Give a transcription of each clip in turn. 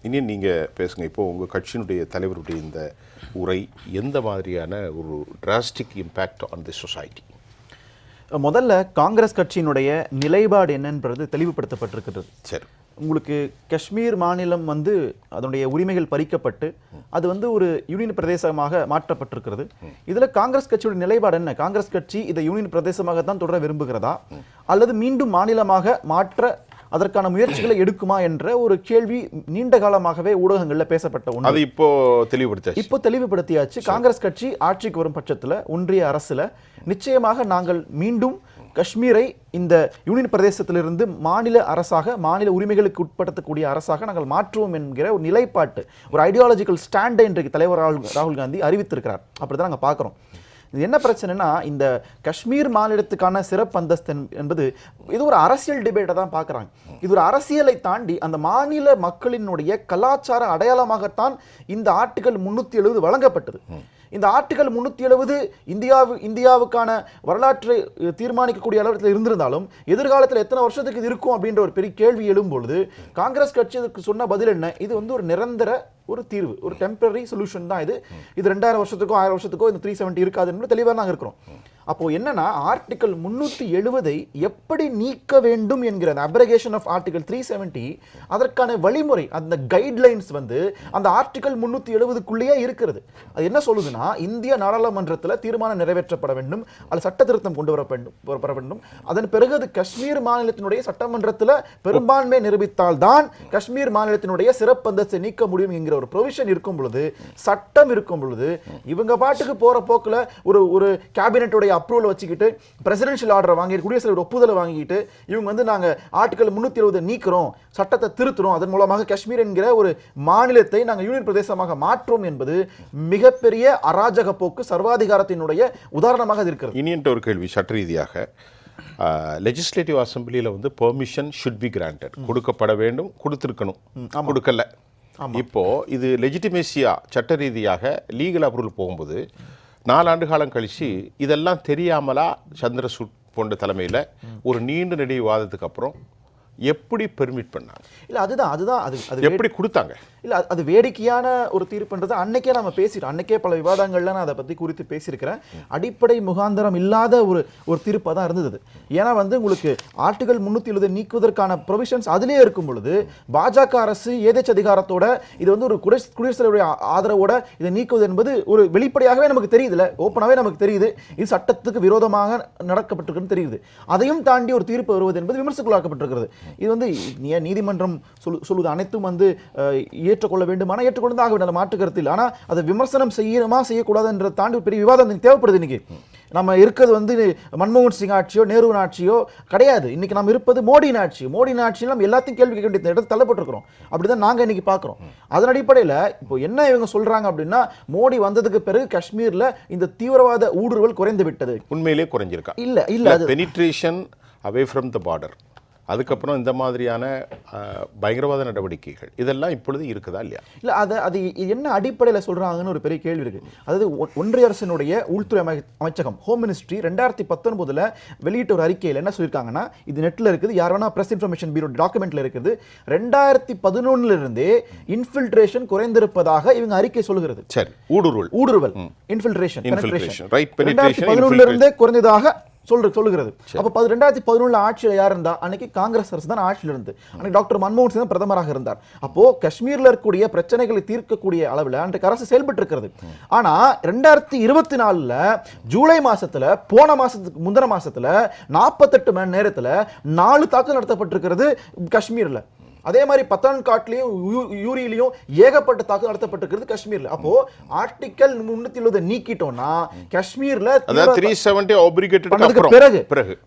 இனி நீங்கள் பேசுங்க. இப்போது உங்கள் கட்சியினுடைய தலைவருடைய இந்த உரை எந்த மாதிரியான ஒரு drastic impact on the society? முதல்ல காங்கிரஸ் கட்சியினுடைய நிலைப்பாடு என்னன்றது தெளிவுபடுத்தப்பட்டிருக்கிறது. சரி, உங்களுக்கு காஷ்மீர் மாநிலம் அதனுடைய உரிமைகள் பறிக்கப்பட்டு அது ஒரு யூனியன் பிரதேசமாக மாற்றப்பட்டிருக்கிறது. இதுல காங்கிரஸ் கட்சியோட நிலைப்பாடு என்ன? காங்கிரஸ் கட்சி இதை யூனியன் பிரதேசமாக தான் தொடர விரும்புகிறதா அல்லது மீண்டும் மாநிலமாக மாற்ற அதற்கான முயற்சிகளை எடுக்குமா என்ற ஒரு கேள்வி நீண்ட காலமாகவே ஊடகங்களில் பேசப்பட்ட ஒன்று. அது இப்போ தெளிவுபடுத்தியாச்சு. காங்கிரஸ் கட்சி ஆட்சிக்கு வரும் பட்சத்தில் ஒன்றிய அரசுல நிச்சயமாக நாங்கள் மீண்டும் காஷ்மீரை இந்த யூனியன் பிரதேசத்திலிருந்து மாநில அரசாக, மாநில உரிமைகளுக்கு உட்படுத்தக்கூடிய அரசாக நாங்கள் மாற்றுவோம் என்கிற ஒரு நிலைப்பாட்டு, ஒரு ஐடியாலஜிக்கல் ஸ்டாண்டை இன்றைக்கு தலைவர் ராகுல் காந்தி அறிவித்திருக்கிறார். அப்படிதான் நாங்கள் பார்க்குறோம். இது என்ன பிரச்சனைனா, இந்த காஷ்மீர் மாநிலத்துக்கான சிறப்பு அந்தஸ்து என்பது இது ஒரு அரசியல் டிபேட்டை தான் பார்க்குறாங்க. இது ஒரு அரசியலை தாண்டி அந்த மாநில மக்களினுடைய கலாச்சார அடையாளமாகத்தான் இந்த ஆர்டிகல் 370 வழங்கப்பட்டது. இந்த ஆர்டிகல் 370 இந்தியாவுக்கான வரலாற்றை தீர்மானிக்கக்கூடிய அளவில் இருந்திருந்தாலும் எதிர்காலத்தில் எத்தனை வருஷத்துக்கு இது இருக்கும் அப்படின்ற ஒரு பெரிய கேள்வி எழும்பொழுது காங்கிரஸ் கட்சி இதுக்கு சொன்ன பதில் என்ன? இது ஒரு நிரந்தர ஒரு தீர்வு, ஒரு டெம்பரரி சொல்யூஷன் தான் இது. இது 2000 வருஷத்துக்கோ 1000 வருஷத்துக்கோ இந்த 370 இருக்காது என்று தெளிவாக நாங்கள் இருக்கிறோம். அப்போ என்னன்னா, ஆர்டிகல் 370 எப்படி நீக்க வேண்டும் என்கிற அப்ரகேஷன் ஆஃப் ஆர்டிகல் 370 அதற்கான வழிமுறை, அந்த கைட்லைன்ஸ் அந்த ஆர்டிகல் 370க்குள்ளேயே இருக்கிறது. அது என்ன சொல்லுதுன்னா, இந்திய நாடாளுமன்றத்தில் தீர்மானம் நிறைவேற்றப்பட வேண்டும், அது சட்ட திருத்தம் கொண்டு வர வேண்டும். அதன் பிறகு அது காஷ்மீர் மாநிலத்தினுடைய சட்டமன்றத்தில் பெரும்பான்மை நிரூபித்தால் தான் காஷ்மீர் மாநிலத்தினுடைய சிறப்பு அந்தஸ்தை நீக்க முடியும் என்கிற ஒரு ப்ரொவிஷன் இருக்கும் பொழுது, சட்டம் இருக்கும் பொழுது, இவங்க பாட்டுக்கு போற போக்குல ஒரு கேபினெட்டோட அப்ரூவல் வச்சுக்கிட்டு பிரசிடென்ஷியல் ஆர்டர் வாங்கி குடியரசுத் ஒப்புதலை வாங்கிட்டு இவங்க நாங்க ஆர்டிகல் 370 நீக்கிறோம், சட்டத்தை திருத்துறோம், அதன் மூலமாக காஷ்மீர் என்கிற ஒரு மாநிலத்தை நாங்கள் யூனியன் பிரதேசமாக மாற்றோம் என்பது மிகப்பெரிய அராஜக போக்கு, சர்வாதிகாரத்தினுடைய உதாரணமாக இருக்கிறது. இனியன்ட்ட ஒரு கேள்வி. சட்ட ரீதியாக லெஜிஸ்லேட்டிவ் அசம்பிளியில் பெர்மிஷன் ஷுட் பி கிராண்டட், கொடுக்கப்பட வேண்டும், கொடுத்துருக்கணும், கொடுக்கல. இப்போ இது லெஜிட்டிமேசியா சட்ட ரீதியாக லீகல் அப்ரூவல் போகும்போது 4 ஆண்டு காலம் கழிச்சு இதெல்லாம் தெரியாமலா சந்திரசூட் போன்ற தலைமையில் ஒரு நீண்ட நெடிய வாதத்துக்கு அப்புறம் எப்படி பெர்மிட் பண்ணாங்க? இல்லை, அதுதான் அது எப்படி கொடுத்தாங்க? இல்லை, அது வேடிக்கையான ஒரு தீர்ப்புன்றது அன்னைக்கே நம்ம பேசிட்டோம். அன்னைக்கே பல விவாதங்கள்ல நான் அதை பற்றி குறித்து பேசியிருக்கிறேன். அடிப்படை முகாந்திரம் இல்லாத ஒரு தீர்ப்பாக தான் இருந்தது. ஏன்னா உங்களுக்கு ஆர்டிகல் 370 நீக்குவதற்கான ப்ரொவிஷன்ஸ் அதிலே இருக்கும் பொழுது பாஜக அரசு ஏதேச்ச அதிகாரத்தோட இது ஒரு குடியரசுத் தலைவருடைய ஆதரவோட இதை நீக்குவது என்பது ஒரு வெளிப்படையாகவே நமக்கு தெரியுதுல, ஓப்பனாகவே நமக்கு தெரியுது இது சட்டத்துக்கு விரோதமாக நடக்கப்பட்டிருக்குன்னு தெரியுது. அதையும் தாண்டி ஒரு தீர்ப்பு வருவது என்பது விமர்சனக்குள்ளாக்கப்பட்டிருக்கிறது. இது நீதிமன்றம் சொல்லுவது அனைத்தும் ஏற்றுக்கொள்ள வேண்டுமானா ஏற்றுக்கொண்டு ஆக வேண்டும், மாற்று கருத்தில். ஆனால் அதை விமர்சனம் செய்யணுமா செய்யக்கூடாதுன்ற தாண்டி பெரிய விவாதம் தேவைப்படுது. இன்னைக்கு நம்ம இருக்கிறது மன்மோகன் சிங் ஆட்சியோ நேரு ஆட்சியோ கிடையாது. இன்னைக்கு நம்ம இருப்பது மோடியின் ஆட்சி. மோடியின் ஆட்சியில் நம்ம எல்லாத்தையும் கேள்வி கேட்க வேண்டிய இடத்துல தள்ளப்பட்டிருக்கிறோம். அப்படிதான் நாங்கள் இன்னைக்கு பார்க்குறோம். அதன் அடிப்படையில் இப்போ என்ன இவங்க சொல்றாங்க அப்படின்னா, மோடி வந்ததுக்கு பிறகு காஷ்மீர்ல இந்த தீவிரவாத ஊடுருவல் குறைந்து விட்டது. உண்மையிலே குறைஞ்சிருக்கா? இல்ல penetration away from the border, அதுக்கப்புறம் இந்த மாதிரியான பயங்கரவாத நடவடிக்கைகள் இதெல்லாம் இப்பொழுது இருக்குதா இல்லையா? இல்லை, அது என்ன அடிப்படையில் சொல்கிறாங்கன்னு ஒரு பெரிய கேள்வி இருக்குது. அதாவது ஒன்றிய அரசினுடைய உள்துறை அமைச்சகம், ஹோம் மினிஸ்ட்ரி 2019 வெளியிட்ட ஒரு அறிக்கையில் என்ன சொல்லியிருக்காங்கன்னா, இது நெட்டில் இருக்குது, யார் வேணா பிரஸ் இன்ஃபர்மேஷன் பியூரோ டாக்குமெண்ட்டில் இருக்குது, 2011 இன்ஃபில்ட்ரேஷன் குறைந்திருப்பதாக இவங்க அறிக்கை சொல்லுகிறது. சரி, ஊடுருவல் இன்ஃபில்ட்ரேஷன் ரைட், 2011 குறைந்ததாக சொல்லுகிறது. அப்ப 2011 ஆட்சியில் யார் இருந்தா? அன்னைக்கு காங்கிரஸ் அரசு தான் ஆட்சியில் இருந்து. அன்னைக்கு டாக்டர் மன்மோகன் சிங் பிரதமராக இருந்தார். அப்போ காஷ்மீர்ல இருக்கக்கூடிய பிரச்சனைகளை தீர்க்கக்கூடிய அளவில் அன்றைக்கு அரசு செயல்பட்டு இருக்கிறது. ஆனா 2024 ஜூலை மாசத்துல, போன மாசத்துக்கு முந்தின மாசத்துல 48 மணி நேரத்துல 4 தாக்குதல் நடத்தப்பட்டிருக்கிறது காஷ்மீர்ல. அதே மாதிரி பத்தான்காட்லையும் யூரியிலையும் ஏகப்பட்ட தாக்குதல் நடத்தப்பட்டிருக்கிறது காஷ்மீர்ல. அப்போ ஆர்டிகல் 370 நீக்கிட்டோம்னா காஷ்மீர்ல 370 பிறகு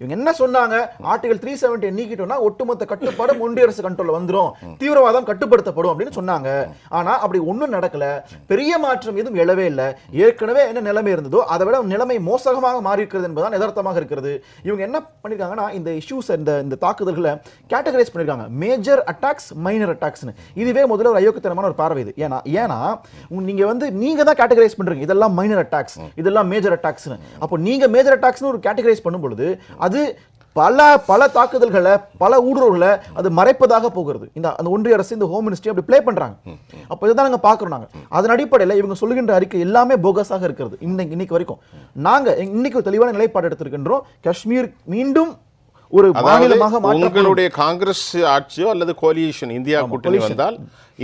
இவங்க என்ன சொன்னாங்க? ஆர்டிகல் 370 நீக்கிட்டோம்னா ஒட்டுமொத்த கட்டுப்பாடு ஒன்றிய அரசு கண்ட்ரோல்ல வந்துரும், தீவிரவாதம் கட்டுப்படுத்தப்படும் அப்படின்னு சொன்னாங்க. ஆனா அப்படி ஒன்றும் நடக்கல, பெரிய மாற்றம் எதுவும் எழவே இல்லை. ஏற்கனவே என்ன நிலைமை இருந்ததோ அதை விட நிலைமை மோசமாக மாறி இருக்கிறது என்பதுதான் யதார்த்தமாக இருக்கிறது. இவங்க என்ன பண்ணிருக்காங்கன்னா, இந்த இஷ்யூஸ், இந்த தாக்குதல்களை கேட்டகரைஸ் பண்ணிருக்காங்க. மேஜர் அட்டாக்ஸ், மைனர் அட்டாக்ஸ்னு. இதுவே முதல்ல ஒரு அயோக்கியத்தனமான ஒரு பார்வை இது. ஏன்னா நீங்க தான் கேட்டகரைஸ் பண்றீங்க, இதெல்லாம் மைனர் அட்டாக்ஸ், இதெல்லாம் மேஜர் அட்டாக்ஸ்னு. அப்போ நீங்க மேஜர் அட்டாக்ஸ்னு ஒரு கேட்டகரைஸ் பண்ணும் பொழுது அது பல தாக்குதல்களை, பல ஊடுருவல்களை அது மறைப்பதாக போகிறது. அந்த ஒன்றிய அரசு, இந்த ஹோம் மினிஸ்ட்ரி அப்படி ப்ளே பண்றாங்க. அப்ப இதுதான் நாங்க பாக்குறோம். நாங்க அதன் அடிப்படையில் இவங்க சொல்லுகின்ற அறிக்கை எல்லாமே போகஸாக இருக்கிறது. இன்னைக்கு வரைக்கும் நாங்க இன்னைக்கு ஒரு தெளிவான நிலைப்பாடு எடுத்திருக்கின்றோம். காஷ்மீர் மீண்டும் ஒரு மாநிலமாக உங்களுடைய காங்கிரஸ் ஆட்சியோ அல்லது கோலியேஷன் இந்தியா கூட்டணி வந்தால்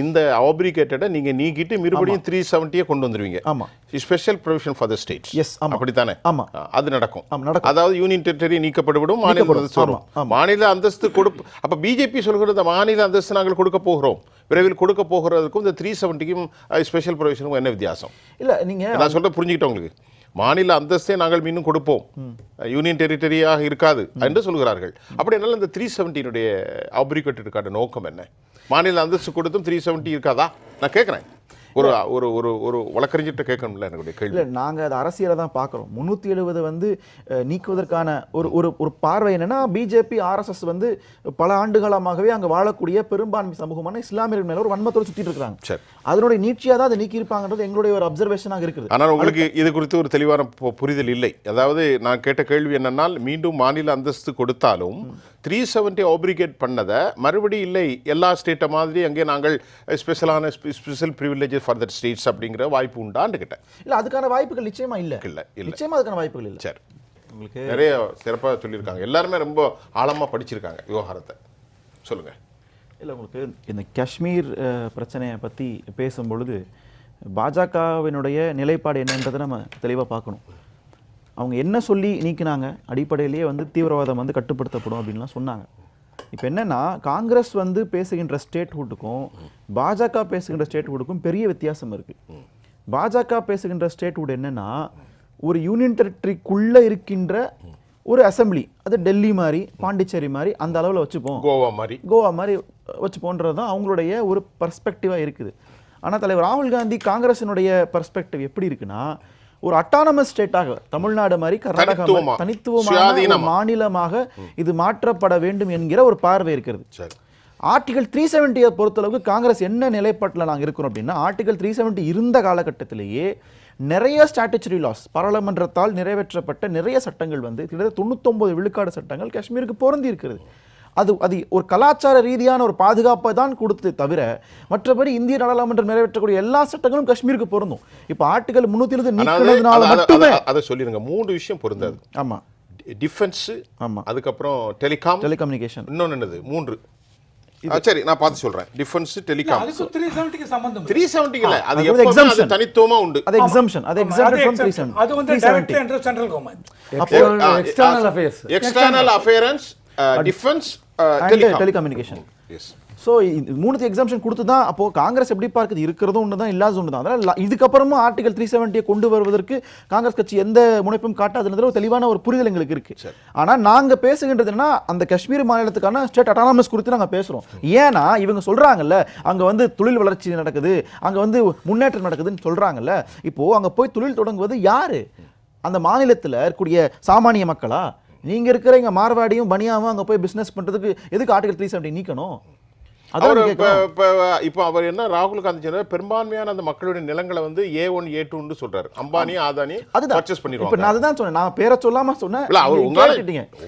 இந்த ஆப்ரிகேட்டடை நீங்க நீக்கிட்டு மறுபடியும் 370 கொண்டு வந்துருவீங்க. ஆமா, special provision for the states. Yes, ஆமா, அப்படிதானே? ஆமா, அது நடக்கும். அதாவது யூனியன் டெரிட்டரி நீக்கப்படும், மாநில அந்தஸ்து வரும். மாநில அந்தஸ்து கொடுப்பு. அப்ப பிஜேபி சொல்கிறது மாநில அந்தஸ்து நாங்கள் கொடுக்க போகிறோம், விரைவில் கொடுக்க போகிறதுக்கும் இந்த 370க்கும் ஸ்பெஷல் ப்ரொவிஷனுக்கும் என்ன வித்தியாசம்? இல்ல நீங்க நான் சொல்ற புரிஞ்சுக்கிட்டேன் உங்களுக்கு. மாநில அந்தஸ்தே நாங்கள் மீண்டும் கொடுப்போம், யூனியன் டெரிட்டரியாக இருக்காது என்று சொல்கிறார்கள். அப்படி என்னால் இந்த 370 ஆப்ரிகேட்டடுக்கான நோக்கம் என்ன? மாநில அந்தஸ்து கொடுத்தும் 370 இருக்காதா? நான் கேட்குறேன். ஒரு ஒரு ஒரு ஒரு வழக்கறிஞர்கிட்ட கேட்கணும்ல என்னுடைய கேள்வி. இல்லை, நாங்கள் அது அரசியலை தான் பார்க்குறோம். 370 வந்து நீக்குவதற்கான ஒரு பார்வை என்னன்னா, பிஜேபி ஆர்எஸ்எஸ் வந்து பல ஆண்டுகாலமாகவே அங்கே வாழக்கூடிய பெரும்பான்மை சமூகமான இஸ்லாமியர்கள் மேலே ஒரு வன்மத்தோடு சுற்றிட்டு இருக்காங்க. சரி, அதனுடைய நீட்சியாக தான் அதை நீக்கியிருப்பாங்கன்றது எங்களுடைய ஒரு அப்சர்வேஷனாக இருக்குது. ஆனால் உங்களுக்கு இது குறித்து ஒரு தெளிவான புரிதல் இல்லை. அதாவது நான் கேட்ட கேள்வி என்னன்னால், மீண்டும் மாநில அந்தஸ்து கொடுத்தாலும் 370 ஆப்ரிகேட் பண்ணதை மறுபடியும் இல்லை, எல்லா ஸ்டேட்டை மாதிரி அங்கே நாங்கள் special privileges for that states அப்படிங்கிற வாய்ப்பு உண்டான்னு கேட்டேன். இல்லை, அதுக்கான வாய்ப்புகள் நிச்சயமா இல்லை. நிச்சயமா அதுக்கான வாய்ப்புகள் இல்லை. சரி, உங்களுக்கு நிறைய சிறப்பாக சொல்லியிருக்காங்க. எல்லாருமே ரொம்ப ஆழமாக படிச்சிருக்காங்க விவகாரத்தை. சொல்லுங்க. இல்லை, உங்களுக்கு இந்த காஷ்மீர் பிரச்சனையை பற்றி பேசும்பொழுது பாஜகவினுடைய நிலைப்பாடு என்னன்றதை நம்ம தெளிவாக பார்க்கணும். அவங்க என்ன சொல்லி நீக்கினாங்க? அடிப்படையிலேயே வந்து தீவிரவாதம் வந்து கட்டுப்படுத்தப்படும் அப்படின்லாம் சொன்னாங்க. இப்போ என்னென்னா, காங்கிரஸ் வந்து பேசுகின்ற ஸ்டேட்ஹுட்டுக்கும் பாஜக பேசுகின்ற ஸ்டேட்ஹுட்டுக்கும் பெரிய வித்தியாசம் இருக்குது. பாஜக பேசுகின்ற ஸ்டேட்ஹுட் என்னென்னா, ஒரு யூனியன் டெரிட்டரிக்குள்ளே இருக்கின்ற ஒரு அசம்பிளி, அது டெல்லி மாதிரி, பாண்டிச்சேரி மாதிரி அந்த அளவில் வச்சுப்போம், கோவா மாதிரி வச்சுப்போன்றது தான் அவங்களுடைய ஒரு பர்ஸ்பெக்டிவாக இருக்குது. ஆனால் தலைவர் ராகுல் காந்தி காங்கிரஸினுடைய பர்ஸ்பெக்டிவ் எப்படி இருக்குன்னா, ஒரு அட்டானமஸ் ஸ்டேட்டாக தமிழ்நாடு மாதிரி கர்நாடகா தனித்துவமான மாநிலமாக இது மாற்றப்பட வேண்டும் என்கிற ஒரு பார்வை இருக்கிறது. ஆர்டிகல் 370 பொறுத்தளவுக்கு காங்கிரஸ் என்ன நிலைப்பாட்டில் நாங்கள் இருக்கிறோம் அப்படின்னா, ஆர்டிகல் 370 இருந்த காலகட்டத்திலேயே நிறைய ஸ்டாட்டுட்டரி லாஸ், பாராளுமன்றத்தால் நிறைவேற்றப்பட்ட நிறைய சட்டங்கள் வந்து கிட்டத்தட்ட 99 விழுக்காடு சட்டங்கள் காஷ்மீருக்கு பொருந்தி இருக்கிறது. அது ஒரு கலாச்சார ரீதியான ஒரு பாதுகாப்பை தான் கொடுத்து தவிர மற்றபடி இந்திய நாடாளுமன்றம் நிறைவேற்றக்கூடிய எல்லா சட்டங்களும் காஷ்மீருக்கு பொருந்தும். இப்போ ஆர்டிகல் 370 நீக்கினதுனால மட்டுமே அதை சொல்லிருங்க. 3 விஷயம் பொருந்தாது. ஆமா, டிஃபென்ஸ், ஆமா, அதுக்கப்புறம் டெலிகம்யூனிகேஷன், இன்னொன்னு என்னது 3. சரி, நான் பார்த்து சொல்றேன். Defence, telecom. அதுக்கு 370 க்கு சம்பந்தம் 370 இல்ல, அது எப்பவுமே அது தனித்துவமா உண்டு. அது எக்ஸம்ஷன், அது எக்ஸம்ஷன் ஃப்ரம் 370. அது வந்து direct under central government. External affairs, defence, telecommunication. So 3 exemption கொடுத்து தான் அப்போ காங்கிரஸ் எப்படி பார்க்குது, இருக்கிறதும் ஒன்று தான், இல்லாத ஒன்று தான். அதனால் இதுக்கப்புறமும் ஆர்டிகல் 370 கொண்டு வருவதற்கு காங்கிரஸ் கட்சி எந்த முனைப்பும் காட்டாதுன்றதுல ஒரு தெளிவான ஒரு புரிதல் எங்களுக்கு இருக்கு. ஆனால் நாங்கள் பேசுகின்றது என்னன்னா, அந்த காஷ்மீர் மாநிலத்துக்கான ஸ்டேட் அட்டானமஸ் குறித்து நாங்கள் பேசுகிறோம். ஏன்னா இவங்க சொல்கிறாங்கல்ல, அங்கே வந்து தொழில் வளர்ச்சி நடக்குது, அங்கே வந்து முன்னேற்றம் நடக்குதுன்னு சொல்கிறாங்கல்ல. இப்போது அங்கே போய் தொழில் தொடங்குவது யார்? அந்த மாநிலத்தில் இருக்கக்கூடிய சாமானிய மக்களா? நீங்கள் இருக்கிற இங்கே மார்வாடியும் பனியாவும் அங்கே போய் பிஸ்னஸ் பண்ணுறதுக்கு எதுக்கு ஆர்டிகல் 370 நீக்கணும்? இப்போ அவர் என்ன ராகுல் காந்தி சொன்னார், பெரும்பான்மையான அந்த மக்களுடைய நிலங்களை வந்து A1 A2 சொல்றாரு. அம்பானி ஆதானி பர்ச்சேஸ் பண்ணிடுவாங்க. இப்போ நான் அதுதான் சொன்னேன், நான் பேரை சொல்லாம சொன்னேன். இல்ல, அவர்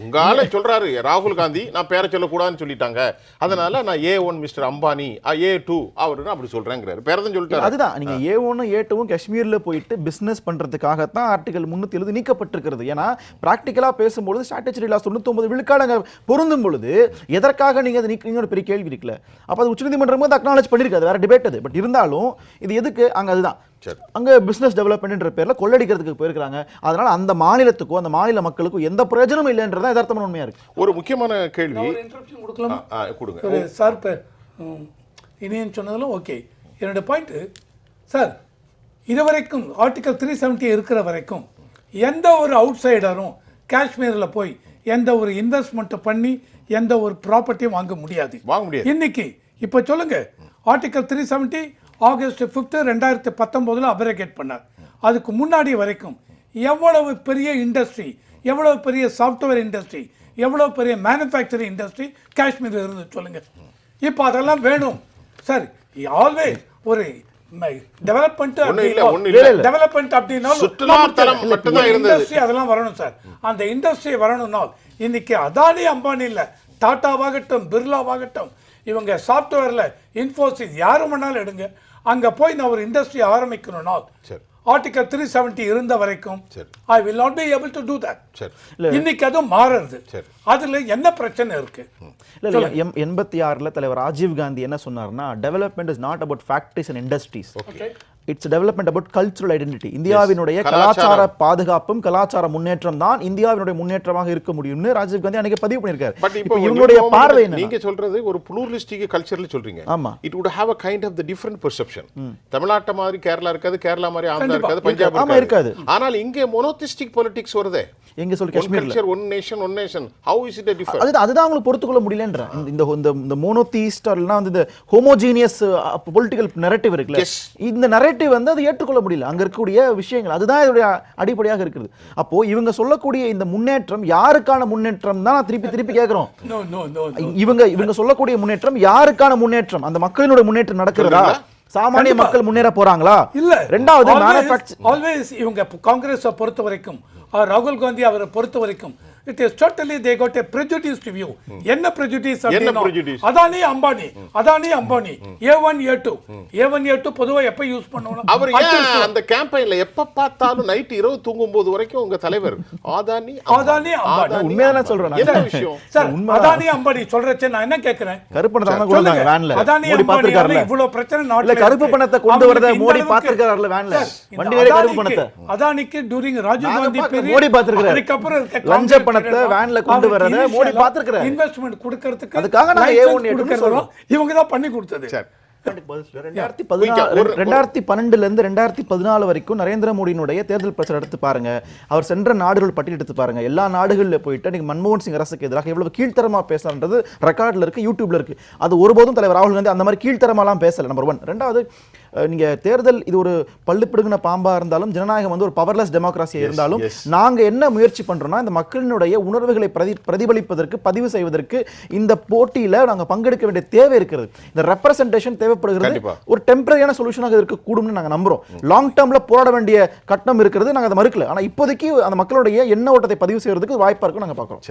உங்கால சொல்றாரு ராகுல் காந்தி, நான் பேரை சொல்லக்கூடாதுன்னு சொல்லிட்டாங்க, அதனால நான் A1 மிஸ்டர் அம்பானி, A2 அவரு அப்படி சொல்றேங்கிறாரு. பேரதான் சொல்லிட்டாரு. அதுதான், நீங்க A1 A2 காஷ்மீர்ல போயிட்டு பிசினஸ் பண்றதுக்காகத்தான் ஆர்டிகல் 370 நீக்கப்பட்டிருக்கிறது. ஏன்னா பிராக்டிக்கலா பேசும்போது ஸ்ட்ராட்டஜி லாஸ் 99 விழுக்காடு பொருந்தும் பொழுது எதற்காக நீங்க அதை நீங்க பெரிய கேள்வி இருக்குல்ல. அப்ப அது உச்சநீதிமன்றம் வந்து அக்னாலஜ் பண்ணிருக்காது, வேற டிபேட் அது. பட் இருந்தாலும் இது எதுக்கு அங்க, அதுதான் அங்க பிசினஸ் டெவலப்மெண்ட்ன்ற பேர்ல கொள்ளடிக்கிறதுக்கு போயிருக்காங்க. அதனால அந்த மாநிலத்துக்கோ அந்த மாநில மக்களுக்கும் எந்த பிரயோஜனமும் இல்லைன்றதா யதார்த்தமான உண்மையா இருக்கு. ஒரு முக்கியமான கேள்வி கொடுங்க சார். இனியன் சொன்னதும் ஓகே. என்னோட பாயிண்ட் சார், இதுவரைக்கும் ஆர்டிகல் 370 இருக்கிற வரைக்கும் எந்த ஒரு அவுட் சைடரும் காஷ்மீரில் போய் எந்த ஒரு இன்வெஸ்ட்மெண்ட் பண்ணி எந்த ஒரு ப்ராப்பர்ட்டியும் வாங்க முடியாது. இன்னைக்கு இப்போ சொல்லுங்க, ஆர்டிகல் 370 ஆகஸ்ட் 5 2019 அப்ரகேட் பண்ணார். அதுக்கு முன்னாடி வரைக்கும் எவ்வளவு பெரிய இண்டஸ்ட்ரி, எவ்வளவு பெரிய சாஃப்ட்வேர் இண்டஸ்ட்ரி, எவ்வளவு பெரிய மேனுஃபேக்சரிங் இண்டஸ்ட்ரி காஷ்மீரில் இருந்து சொல்லுங்க. இப்போ அதெல்லாம் வேணும் சார். ஆல்வேஸ் ஒரு டெவலப்மெண்ட் ஒண்ணும் இல்ல. டெவலப்மெண்ட் அப்படின்னா சுற்றுலாத்தலம் மட்டும்தான் இருந்தது. இண்டஸ்ட்ரி அதெல்லாம் வரணும் சார். அந்த இண்டஸ்ட்ரி வரணும்னா இன்னைக்கு அதானி அம்பானி இல்ல, டாட்டாவாகட்டும் பிர்லாவாகட்டும், இவங்க சாஃப்ட்வேர்ல இன்ஃபோசிஸ் யாரு வேணாலும் எடுங்க, அங்க போய் நான் ஒரு இண்டஸ்ட்ரி ஆரம்பிக்கணும்னா ஆர்டிகல் 370 இருந்த வரைக்கும் I will not be able to do that. இன்னைக்கு அது மாறுறது. அதுல என்ன பிரச்சனை இருக்கு? இல்ல 86ல தலைவர் ராஜீவ் காந்தி என்ன சொன்னார்னா, development is not about factories and industries, it's development about cultural identity. இந்தியாவினுடைய கலாச்சார பாதுகாப்பும் கலாச்சார முன்னேற்றம் தான் இந்தியாவினுடைய முன்னேற்றமாக இருக்க முடியும்னு ராஜீவ் காந்தி அன்னைக்கு பதிவு பண்ணிருக்காரு. இப்போ இவங்களுடைய பார்வை என்ன? நீங்க சொல்றது ஒரு ப்ளூரலிஸ்டிக் கல்ச்சர்ல சொல்றீங்க. ஆமா, it would have a kind of the different perception. தமிழ்நாட்டு மாதிரி கேரளா இருக்காது, கேரளா மாதிரி ஆந்திரா இருக்காது, பஞ்சாப் இருக்காது. ஆனால் இங்கே மோனோதிஸ்டிக் பாலிடிக்ஸ் வருதே. எங்க சொல்லி காஷ்மீர்ல one nation one nation, how is it a different? அதுதான் அவங்களுக்கு பொறுத்துக்கொள்ள முடியலன்ற இந்த மோனோதிஸ்ட் இல்லனா இந்த ஹோமோஜீனியஸ் பொலிட்டிக்கல் நரேட்டிவ் இருக்குல்ல, இந்த நரேட்டிவ் வந்து அது ஏற்றுக்கொள்ள முடியல. அங்க இருக்கக்கூடிய விஷயங்கள் அதுதான் இதோட அடிப்படையாக இருக்குது. அப்போ இவங்க சொல்லக்கூடிய இந்த முன்னேற்றம் யாருக்கான முன்னேற்றம் தான் திருப்பி கேக்குறோம். இவங்க சொல்லக்கூடிய முன்னேற்றம் யாருக்கான முன்னேற்றம்? அந்த மக்களினுடைய முன்னேற்றம் நடக்கிறதா? சாமானிய மக்கள் முன்னேற போறாங்களா? இல்ல. ரெண்டாவது ஆல்வேஸ் இவங்க காங்கிரஸ் பொறுத்த வரைக்கும், ராகுல் காந்தி அவரை பொறுத்த வரைக்கும், it is totally they got a prejudiced view. என்ன prejudice அப்படினா அதானி அம்பானி A1 A2 பொதுவா எப்ப யூஸ் பண்ணுவாங்க? அவர் அந்த கேம்பெயின்ல எப்ப பார்த்தாலும் நைட் இரவு தூங்கும்போது வரைக்கும் உங்க தலைவர் அதானி அம்பானி. உண்மையான சொல்றேன் என்ன விஷயம் சார்? அதானி அம்பானி சொல்றச்சே நான் என்ன கேக்குறேன்? கருப்பு பணத்தை கொடுத்தாங்க வேன்ல. அதானி மோடி பாத்துக்காரல. இவ்வளவு பிரச்சனை நாட்டுல கருப்பு பணத்தை கொண்டு வரத மோடி பாத்துக்காரல வேன்ல. வண்டியில கருப்பு பணத்தை அதானிக்கு during ராஜீவ் காந்தி பீரியட் மோடி பாத்துக்காரர். அதுக்கு அப்புறம் லஞ்ச பணத்தை வேன்ல கொண்டு வரத மோடி பாத்துக்கிறார். இன்வெஸ்ட்மென்ட் கொடுக்கிறதுக்கு அதுக்காக நான் A1 A2 சொல்றோம். இவங்க தான் பண்ணி கொடுத்தது. 2012ல இருந்து 2014 வரைக்கும் நரேந்திர மோடியினுடைய தேர்தல் பிரச்சாரம் எடுத்து பாருங்க. அவர் சென்ற நாடுகள் பட்டியல் எடுத்து பாருங்க. எல்லா நாடுகள்ல போயிட்டு நீங்க மன்மோகன் சிங் அரசுக்கு எதிராக எவ்வளவு கீழ்த்தரமா பேசுறான்றது ரெக்கார்ட்ல இருக்கு, யூடியூப்ல இருக்கு. அது ஒருபோதும் தலைவர் ராகுல் காந்தி அந்த மாதிரி கீழ்த்தரமாலாம் பேசல. நம்பர் 1. ரெண்டாவது, நீங்க தேர்தல் இது ஒரு பல்லு பிடுங்கின பாம்பா இருந்தாலும், ஜனநாயகம் வந்து ஒரு பவர்லெஸ் டெமோக்ராசியா இருந்தாலும், நாங்க என்ன முயற்சி பண்றோம்னா இந்த மக்களினுடைய உணர்வுகளை பிரதிபலிப்பதற்கு, பதிவு செய்வதற்கு இந்த போட்டியில நாங்க பங்கெடுக்க வேண்டிய தேவை இருக்கிறது. இந்த ரெப்ரசன்டேஷன் தேவைப்படுகிறது. ஒரு டெம்பரரியான சொல்யூஷனாக இருக்க கூடும்னு நாங்க நம்புறோம். லாங் டேர்ம்ல போராட வேண்டிய கட்டம் இருக்கிறது, நாங்க அதை மறுக்கல. ஆனா இப்போதைக்கு அந்த மக்களுடைய எண்ண ஓட்டத்தை பதிவு செய்யறதுக்கு வாய்ப்பா இருக்கும் நாங்க பாக்குறோம்.